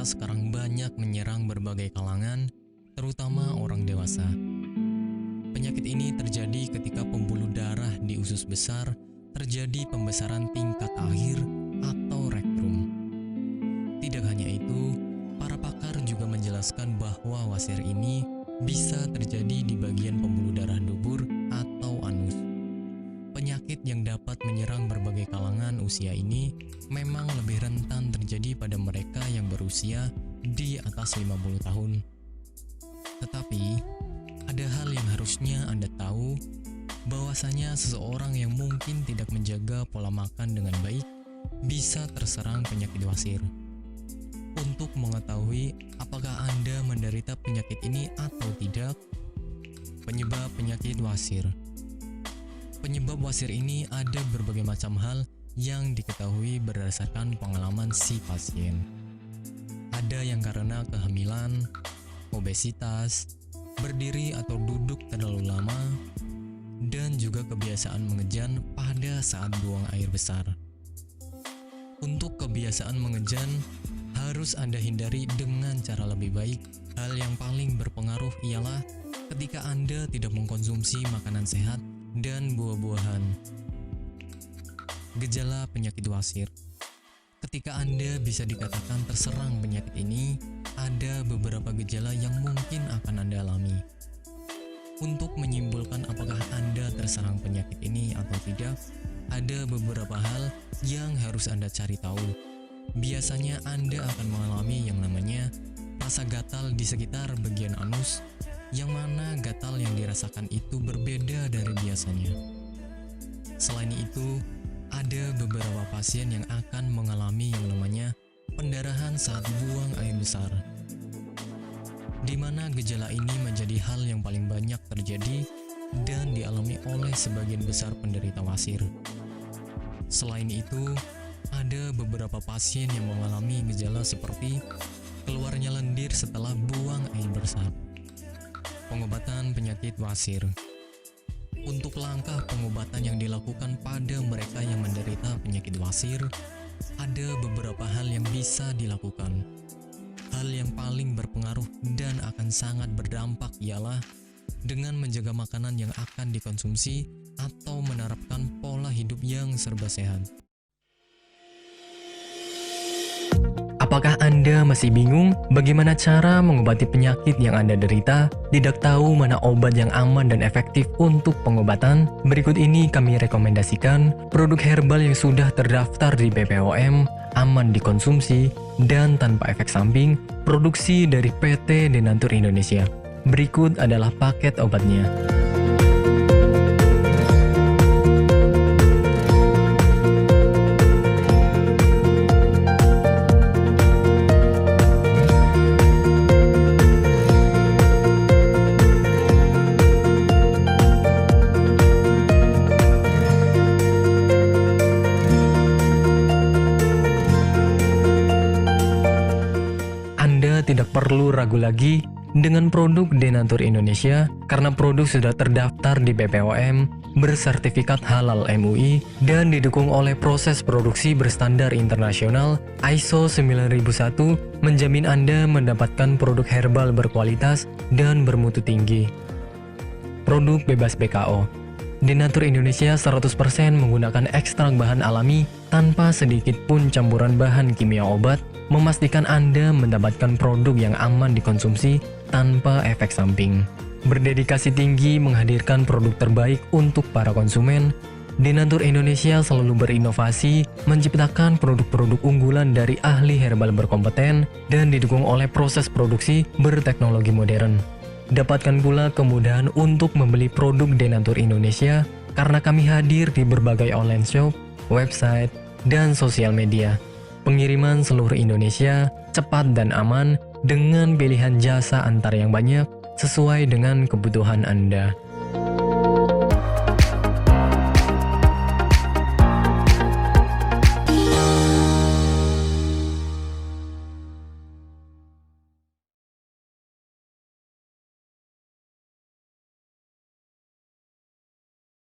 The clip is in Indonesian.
sekarang banyak menyerang berbagai kalangan, terutama orang dewasa. Penyakit ini terjadi ketika pembuluh darah di usus besar terjadi pembesaran tingkat akhir atau rektum. Tidak hanya itu, para pakar juga menjelaskan bahwa wasir ini bisa terjadi di bagian pembuluh darah dubur atau anus. Penyakit yang dapat menyerang berbagai kalangan usia ini memang lebih rentan terjadi pada mereka yang berusia di atas 50 tahun. Tetapi, ada hal yang harusnya Anda tahu, bahwasanya seseorang yang mungkin tidak menjaga pola makan dengan baik bisa terserang penyakit wasir. Untuk mengetahui apakah Anda menderita penyakit ini atau tidak, penyebab penyakit wasir. Penyebab wasir ini ada berbagai macam hal yang diketahui berdasarkan pengalaman si pasien. Ada yang karena kehamilan, obesitas, berdiri atau duduk terlalu lama, dan juga kebiasaan mengejan pada saat buang air besar. Untuk kebiasaan mengejan, harus Anda hindari dengan cara lebih baik. Hal yang paling berpengaruh ialah ketika Anda tidak mengkonsumsi makanan sehat dan buah-buahan. Gejala penyakit wasir. Ketika Anda bisa dikatakan terserang penyakit ini, ada beberapa gejala yang mungkin akan Anda alami. Untuk menyimpulkan apakah Anda terserang penyakit ini atau tidak, ada beberapa hal yang harus Anda cari tahu. Biasanya Anda akan mengalami yang namanya rasa gatal di sekitar bagian anus, yang mana gatal yang dirasakan itu berbeda dari biasanya. Selain itu, ada beberapa pasien yang akan mengalami yang namanya pendarahan saat buang air besar, di mana gejala ini menjadi hal yang paling banyak terjadi dan dialami oleh sebagian besar penderita wasir. Selain itu, ada beberapa pasien yang mengalami gejala seperti keluarnya lendir setelah buang air besar. Pengobatan penyakit wasir. Untuk langkah pengobatan yang dilakukan pada mereka yang menderita penyakit wasir, ada beberapa hal yang bisa dilakukan. Hal yang paling berpengaruh dan akan sangat berdampak ialah dengan menjaga makanan yang akan dikonsumsi atau menerapkan pola hidup yang serba sehat. Apakah Anda masih bingung bagaimana cara mengobati penyakit yang Anda derita? Tidak tahu mana obat yang aman dan efektif untuk pengobatan? Berikut ini kami rekomendasikan produk herbal yang sudah terdaftar di BPOM, aman dikonsumsi, dan tanpa efek samping, produksi dari PT Denatur Indonesia. Berikut adalah paket obatnya. Tidak perlu ragu lagi dengan produk Denatur Indonesia karena produk sudah terdaftar di BPOM, bersertifikat halal MUI, dan didukung oleh proses produksi berstandar internasional ISO 9001, menjamin Anda mendapatkan produk herbal berkualitas dan bermutu tinggi. Produk bebas BKO. Denatur Indonesia 100% menggunakan ekstrak bahan alami tanpa sedikit pun campuran bahan kimia obat, memastikan Anda mendapatkan produk yang aman dikonsumsi tanpa efek samping. Berdedikasi tinggi menghadirkan produk terbaik untuk para konsumen, Denatur Indonesia selalu berinovasi, menciptakan produk-produk unggulan dari ahli herbal berkompeten dan didukung oleh proses produksi berteknologi modern. Dapatkan pula kemudahan untuk membeli produk Denatur Indonesia karena kami hadir di berbagai online shop, website, dan sosial media. Pengiriman seluruh Indonesia cepat dan aman dengan pilihan jasa antar yang banyak sesuai dengan kebutuhan Anda.